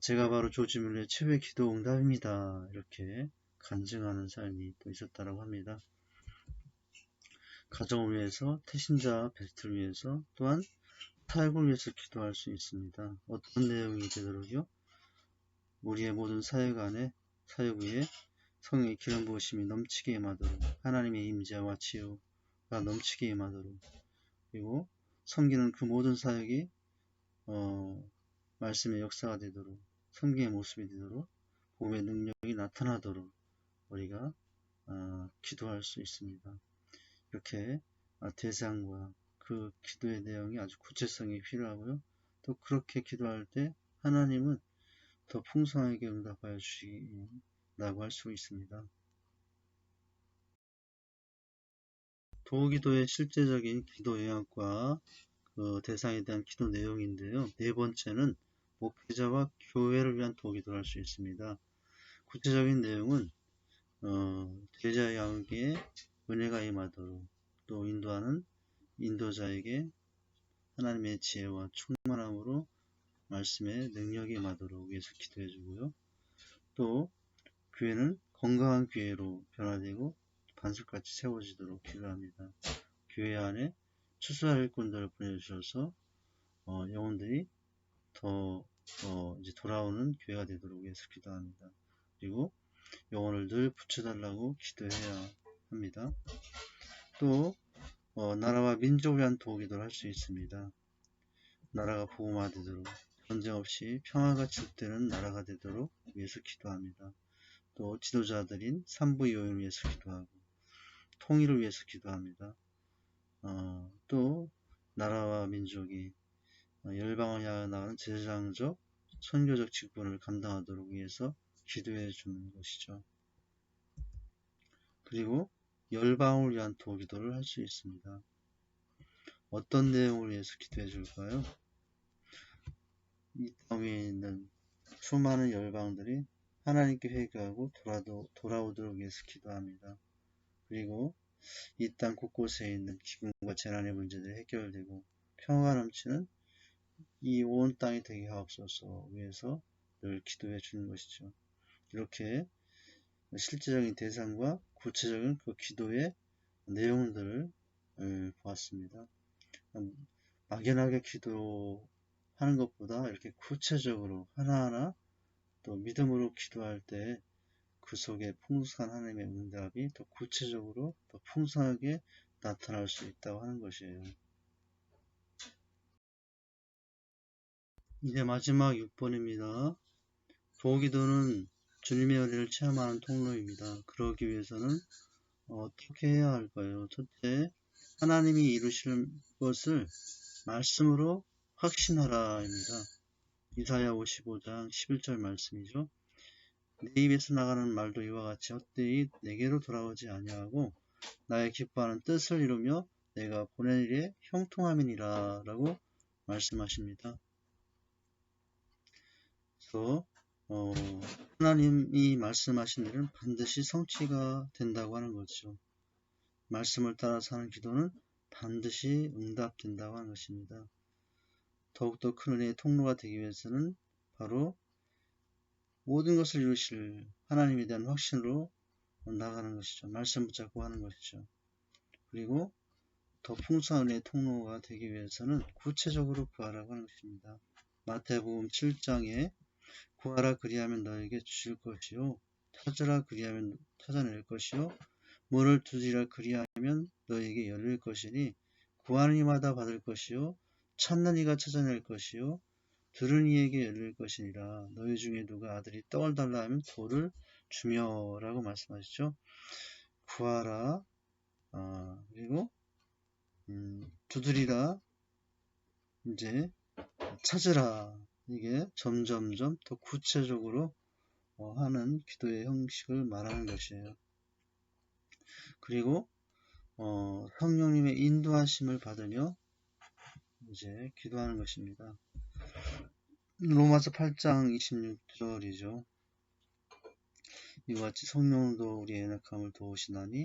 제가 바로 조지 물러의 최후의 기도 응답입니다. 이렇게 간증하는 삶이 또 있었다고 합니다. 가정을 위해서, 태신자 베스트를 위해서, 또한 타협을 위해서 기도할 수 있습니다. 어떤 내용이 되도록요? 우리의 모든 사역 위에 성령의 기름 부으심이 넘치게 임하도록, 하나님의 임재와 치유가 넘치게 임하도록, 그리고 섬기는 그 모든 사역이 말씀의 역사가 되도록, 섬김의 모습이 되도록, 복음의 능력이 나타나도록 우리가 기도할 수 있습니다. 이렇게 대상과 그 기도의 내용이 아주 구체성이 필요하고요. 또 그렇게 기도할 때 하나님은 더 풍성하게 응답하여 주신다고 할 수 있습니다. 도기도의 실제적인 기도 영역과 그 대상에 대한 기도 내용인데요. 네 번째는 목회자와 교회를 위한 도기도를 할 수 있습니다. 구체적인 내용은 제자에게 은혜가 임하도록, 또 인도하는 인도자에게 하나님의 지혜와 충만함으로 말씀의 능력이 임하도록 위해서 기도해 주고요. 또 교회는 건강한 교회로 변화되고 반석같이 세워지도록 기도합니다. 교회 안에 추수할 일꾼들을 보내주셔서 영혼들이 더 이제 돌아오는 교회가 되도록 위해서 기도합니다. 그리고 영혼을 늘 붙여달라고 기도해야 합니다. 또 나라와 민족을 위한 도기도를 할 수 있습니다. 나라가 복음화되도록, 전쟁 없이 평화가 지속되는 나라가 되도록 위해서 기도합니다. 또 지도자들인 산부인호를 위해서 기도하고, 통일을 위해서 기도합니다. 또 나라와 민족이 열방을 향해 나가는 제사장적, 선교적 직분을 감당하도록 위해서 기도해 주는 것이죠. 그리고 열방을 위한 도기도를 할 수 있습니다. 어떤 내용을 위해서 기도해 줄까요? 이 땅에 있는 수많은 열방들이 하나님께 회개하고 돌아오도록 위해서 기도합니다. 그리고 이 땅 곳곳에 있는 기근과 재난의 문제들이 해결되고 평화가 넘치는 이 온 땅이 되게 하옵소서 위해서 늘 기도해 주는 것이죠. 이렇게 실제적인 대상과 구체적인 그 기도의 내용들을 보았습니다. 막연하게 기도하는 것보다 이렇게 구체적으로 하나하나 또 믿음으로 기도할 때 그 속에 풍성한 하나님의 응답이 더 구체적으로 더 풍성하게 나타날 수 있다고 하는 것이에요. 이제 마지막 6번입니다. 도기도는 주님의 은혜를 체험하는 통로입니다. 그러기 위해서는 어떻게 해야 할까요? 첫째, 하나님이 이루시는 것을 말씀으로 확신하라입니다. 이사야 55장 11절 말씀이죠. 내 입에서 나가는 말도 이와 같이 헛되이 내게로 돌아오지 아니하고 나의 기뻐하는 뜻을 이루며 내가 보낸 일에 형통함이니라 라고 말씀하십니다. 그래서 하나님이 말씀하신 일은 반드시 성취가 된다고 하는 거죠. 말씀을 따라서 하는 기도는 반드시 응답된다고 하는 것입니다. 더욱더 큰 은혜의 통로가 되기 위해서는 바로 모든 것을 이루실 하나님에 대한 확신으로 나가는 것이죠. 말씀 붙잡고 하는 것이죠. 그리고 더 풍성한 은혜의 통로가 되기 위해서는 구체적으로 구하라고 하는 것입니다. 마태복음 7장에 구하라 그리하면 너에게 주실 것이요 찾으라 그리하면 찾아낼 것이요 문을 두드리라 그리하면 너에게 열릴 것이니 구하는 이마다 받을 것이요 찾는 이가 찾아낼 것이요 들은 이에게 열릴 것이니라. 너희 중에 누가 아들이 떡을 달라 하면 돌을 주며 라고 말씀하시죠. 구하라 그리고 두드리라 이제 찾으라 이게 점점점 더 구체적으로 하는 기도의 형식을 말하는 것이에요. 그리고 성령님의 인도하심을 받으며 이제 기도하는 것입니다. 로마서 8장 26절이죠. 이와 같이 성령도 우리의 연약함을 도우시나니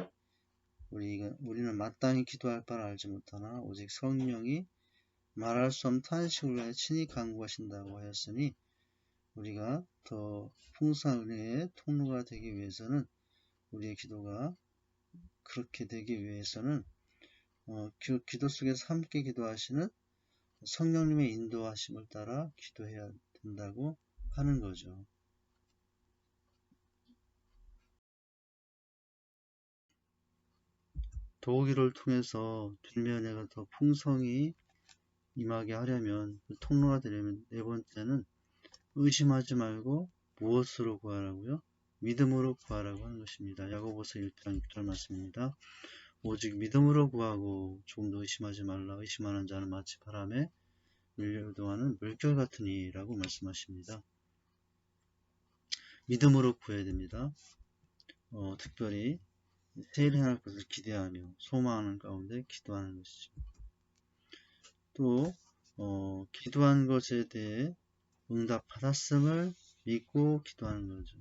우리는 마땅히 기도할 바를 알지 못하나 오직 성령이 말할 수 없는 탄식을 위해 친히 간구하신다고 하였으니 우리가 더 풍성한 은혜의 통로가 되기 위해서는 우리의 기도가 그렇게 되기 위해서는 기도 속에서 함께 기도하시는 성령님의 인도하심을 따라 기도해야 된다고 하는 거죠. 도우기를 통해서 주님의 은혜가 더 풍성히 임하게 하려면 그 통로가 되려면 네 번째는 의심하지 말고 무엇으로 구하라고요? 믿음으로 구하라고 하는 것입니다. 야고보서 1장 6절 말씀입니다. 오직 믿음으로 구하고 조금도 의심하지 말라. 의심하는 자는 마치 바람에 밀려도하는 물결 같으니 라고 말씀하십니다. 믿음으로 구해야 됩니다. 특별히 세일 행할 것을 기대하며 소망하는 가운데 기도하는 것이죠. 또 기도한 것에 대해 응답 받았음을 믿고 기도하는 거죠.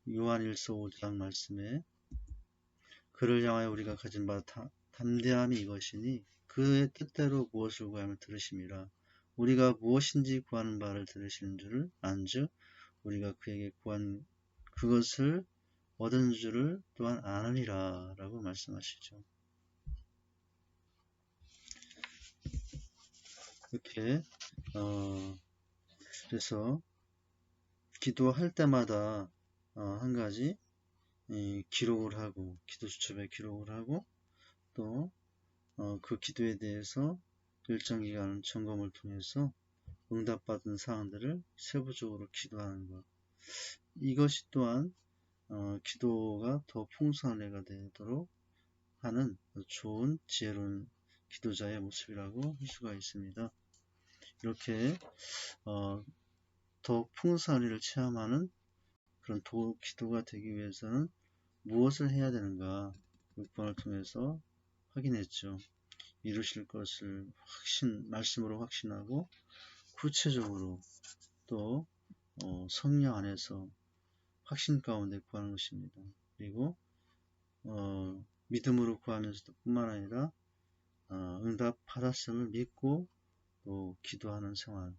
요한일서 5장 말씀에 그를 향하여 우리가 가진 바 담대함이 이것이니 그의 뜻대로 무엇을 구하면 들으심이라. 우리가 무엇인지 구하는 바를 들으시는 줄을 안즉 우리가 그에게 구한 그것을 얻은 줄을 또한 아느니라 라고 말씀하시죠. 이렇게 그래서 기도할 때마다 한 가지 기록을 하고 기도 수첩에 기록을 하고 또 그 기도에 대해서 일정 기간 점검을 통해서 응답받은 사항들을 세부적으로 기도하는 것, 이것이 또한 기도가 더 풍성한 애가 되도록 하는 좋은 지혜로운 기도자의 모습이라고 할 수가 있습니다. 이렇게 더 풍성한 일을 체험하는 그런 기도가 되기 위해서는 무엇을 해야 되는가 6번을 통해서 확인했죠. 이루실 것을 말씀으로 확신하고 구체적으로 또 성령 안에서 확신 가운데 구하는 것입니다. 그리고 믿음으로 구하면서도 뿐만 아니라 응답 받았음을 믿고 또 기도하는 생활,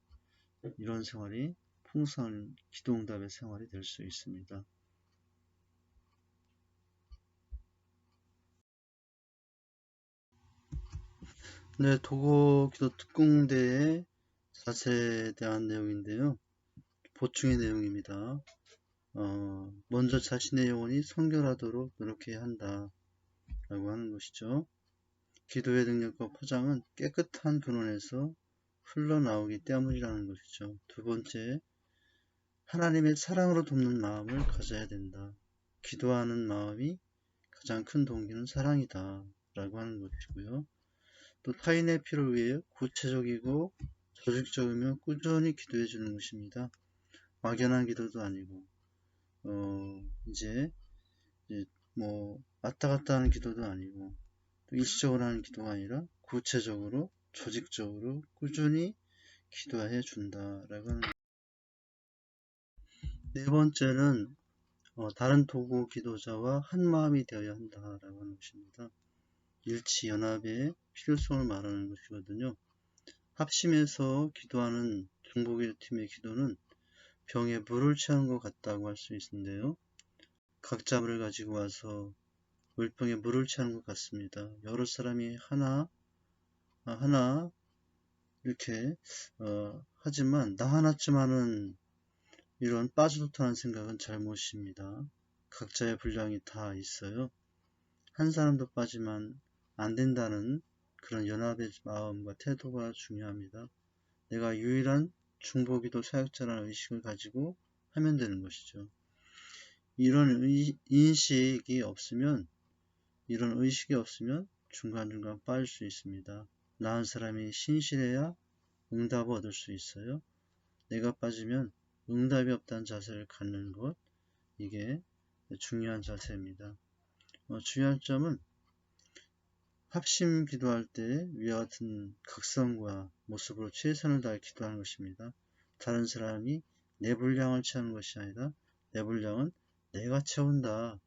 이런 생활이 풍성한 기도응답의 생활이 될 수 있습니다. 네, 도고 기도 특공대의 자세에 대한 내용인데요. 보충의 내용입니다. 먼저 자신의 영혼이 성결하도록 노력해야 한다 라고 하는 것이죠. 기도의 능력과 포장은 깨끗한 근원에서 흘러나오기 때문이라는 것이죠. 두 번째, 하나님의 사랑으로 돕는 마음을 가져야 된다. 기도하는 마음이 가장 큰 동기는 사랑이다 라고 하는 것이고요. 또 타인의 필요를 위해 구체적이고 조직적이며 꾸준히 기도해 주는 것입니다. 막연한 기도도 아니고 이제 뭐 왔다 갔다 하는 기도도 아니고 또 일시적으로 하는 기도가 아니라 구체적으로 조직적으로 꾸준히 기도해 준다라고 하는 네 번째는 다른 도구 기도자와 한 마음이 되어야 한다라고 하는 것입니다. 일치 연합의 필요성을 말하는 것이거든요. 합심해서 기도하는 중보기도팀의 기도는 병에 물을 채우는 것 같다고 할 수 있는데요. 각자 물을 가지고 와서 물병에 물을 채우는 것 같습니다. 여러 사람이 하나 이렇게 하지만 나 하나쯤 하는 이런 빠져도타는 생각은 잘못입니다. 각자의 분량이 다 있어요. 한 사람도 빠지면 안 된다는 그런 연합의 마음과 태도가 중요합니다. 내가 유일한 중보기도 사역자라는 의식을 가지고 하면 되는 것이죠. 이런 의식이 없으면 중간중간 빠질 수 있습니다. 나은 사람이 신실해야 응답을 얻을 수 있어요. 내가 빠지면 응답이 없다는 자세를 갖는 것, 이게 중요한 자세입니다. 중요한 점은 합심 기도할 때 위와 같은 각성과 모습으로 최선을 다해 기도하는 것입니다. 다른 사람이 내 분량을 채우는 것이 아니라 내 분량은 내가 채운다.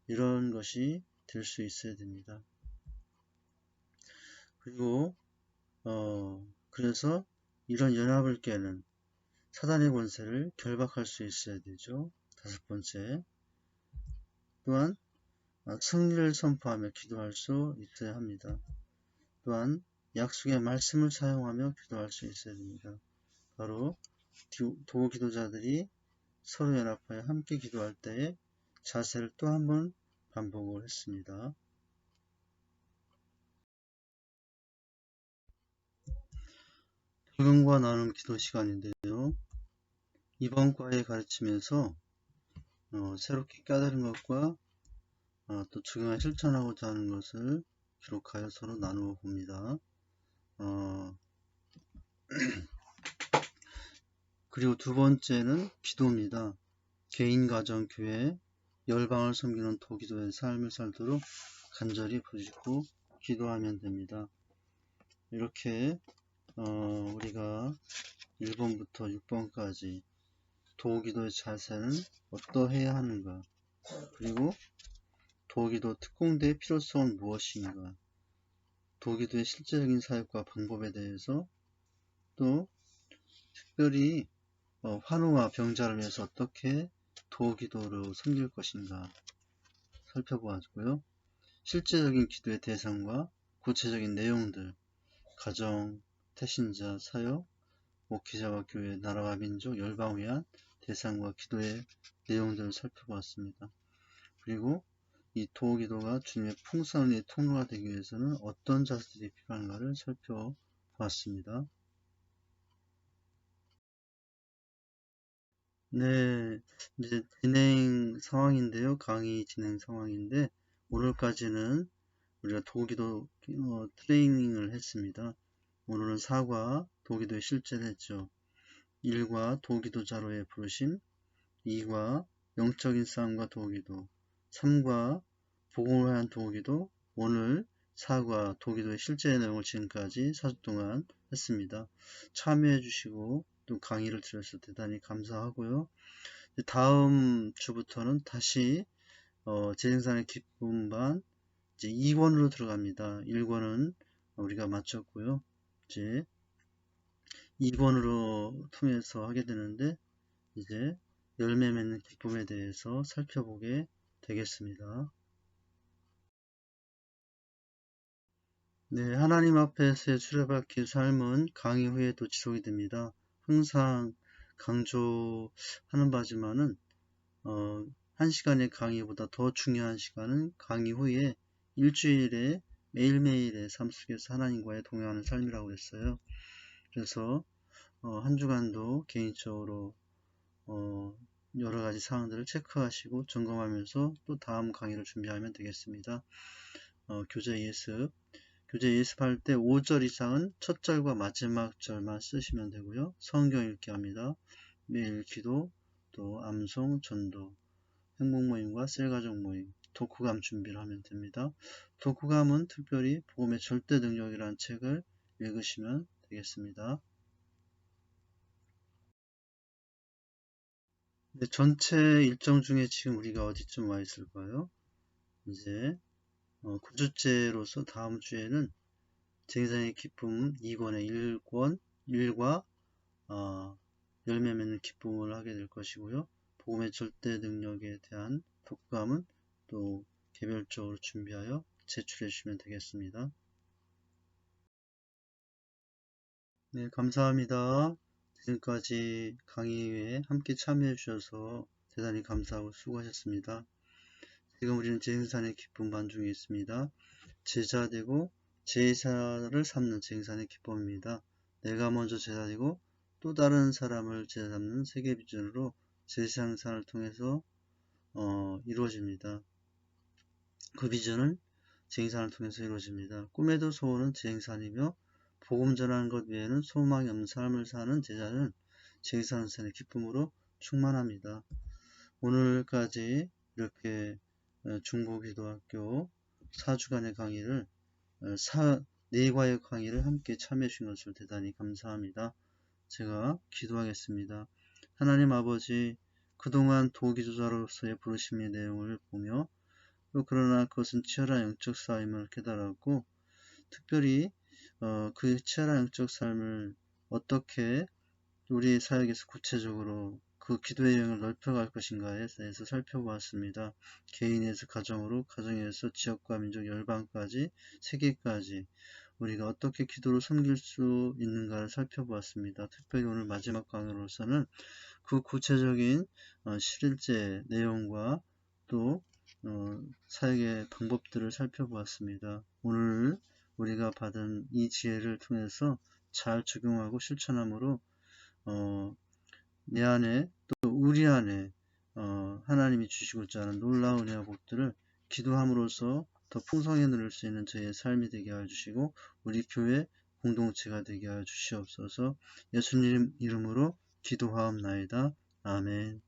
이런 것이 될 수 있어야 됩니다. 그리고 그래서 이런 연합을 깨는 사단의 권세를 결박할 수 있어야 되죠. 다섯 번째, 또한 승리를 선포하며 기도할 수 있어야 합니다. 또한 약속의 말씀을 사용하며 기도할 수 있어야 됩니다. 바로 도구 기도자들이 서로 연합하여 함께 기도할 때에 자세를 또 한 번 반복을 했습니다. 적용과 나눔 기도 시간인데요. 이번 과에 가르치면서 새롭게 깨달은 것과 또 적용하여 실천하고자 하는 것을 기록하여 서로 나누어 봅니다. 그리고 두 번째는 기도입니다. 개인, 가정, 교회, 열방을 섬기는 도기도의 삶을 살도록 간절히 부르짖고 기도하면 됩니다. 이렇게 우리가 1번부터 6번까지 도기도의 자세는 어떠해야 하는가, 그리고 도기도 특공대의 필요성은 무엇인가, 도기도의 실제적인 사역과 방법에 대해서, 또 특별히 환우와 병자를 위해서 어떻게 도기도로 섬길 것인가 살펴보았고요. 실제적인 기도의 대상과 구체적인 내용들, 가정, 태신자, 사역, 목회자와 교회, 나라와 민족, 열방을 위한 대상과 기도의 내용들을 살펴보았습니다. 그리고 이 도기도가 주님의 풍성한 통로가 되기 위해서는 어떤 자세들이 필요한가를 살펴보았습니다. 네, 이제 진행 상황인데요. 강의 진행 상황인데, 오늘까지는 우리가 도기도 트레이닝을 했습니다. 오늘은 4과 도기도의 실제를 했죠. 1과 도기도자로의 부르심, 2과 영적인 싸움과 도기도, 3과 복음을 위한 도기도, 오늘 4과 도기도의 실제 내용을 지금까지 4주 동안 했습니다. 참여해 주시고 또 강의를 들어서 대단히 감사하고요. 다음 주부터는 다시 재생산의 기쁨반 이제 2권으로 들어갑니다. 1권은 우리가 마쳤고요. 이제 2권으로 통해서 하게 되는데, 이제 열매 맺는 기쁨에 대해서 살펴보게 되겠습니다. 네, 하나님 앞에서의 수레바퀴 삶은 강의 후에도 지속이 됩니다. 항상 강조하는 바지만은 1시간의 강의보다 더 중요한 시간은 강의 후에 일주일에 매일매일의 삶 속에서 하나님과의 동행하는 삶이라고 했어요. 그래서 한 주간도 개인적으로 여러 가지 사항들을 체크하시고 점검하면서 또 다음 강의를 준비하면 되겠습니다. 교재 예습할 때 5절 이상은 첫 절과 마지막 절만 쓰시면 되고요. 성경 읽기 합니다. 매일 기도, 또 암송, 전도, 행복 모임과 셀가족 모임, 독후감 준비를 하면 됩니다. 독후감은 특별히 복음의 절대 능력이라는 책을 읽으시면 되겠습니다. 네, 전체 일정 중에 지금 우리가 어디쯤 와 있을까요? 이제 9주째로서 다음 주에는 제2산의 기쁨 2권의 1과 열매 맺는 기쁨을 하게 될 것이고요. 복음의 절대 능력에 대한 독감은 또 개별적으로 준비하여 제출해 주시면 되겠습니다. 네, 감사합니다. 지금까지 강의에 함께 참여해 주셔서 대단히 감사하고 수고하셨습니다. 지금 우리는 제2산의 기쁨 반중에 있습니다. 제자되고 제사를 삼는 제2산의 기쁨입니다. 내가 먼저 제자되고 또 다른 사람을 제자 삼는 세계 비전으로 제2산을 통해서 이루어집니다. 그 비전은 제2산을 통해서 이루어집니다. 꿈에도 소원은 제2산이며 복음 전하는 것 외에는 소망이 없는 삶을 사는 제자는 제2산의 기쁨으로 충만합니다. 오늘까지 이렇게 중보기도학교 4주간의 강의를 4과의 강의를 함께 참여해 주신 것을 대단히 감사합니다. 제가 기도하겠습니다. 하나님 아버지, 그동안 도기조자로서의 부르심의 내용을 보며 또 그러나 그것은 치열한 영적 삶을 깨달았고 특별히 그 치열한 영적 삶을 어떻게 우리 사역에서 구체적으로 그 기도의 영역을 넓혀갈 것인가에 대해서 살펴보았습니다. 개인에서 가정으로, 가정에서 지역과 민족, 열방까지, 세계까지 우리가 어떻게 기도로 섬길 수 있는가를 살펴보았습니다. 특별히 오늘 마지막 강의로서는 그 구체적인 실제 내용과 또 사역의 방법들을 살펴보았습니다. 오늘 우리가 받은 이 지혜를 통해서 잘 적용하고 실천함으로 내 안에 또 우리 안에 하나님이 주시고자 하는 놀라운 은혜와 복들을 기도함으로써 더 풍성히 누릴 수 있는 저희의 삶이 되게 하여 주시고 우리 교회 공동체가 되게 하여 주시옵소서. 예수님 이름으로 기도하옵나이다. 아멘.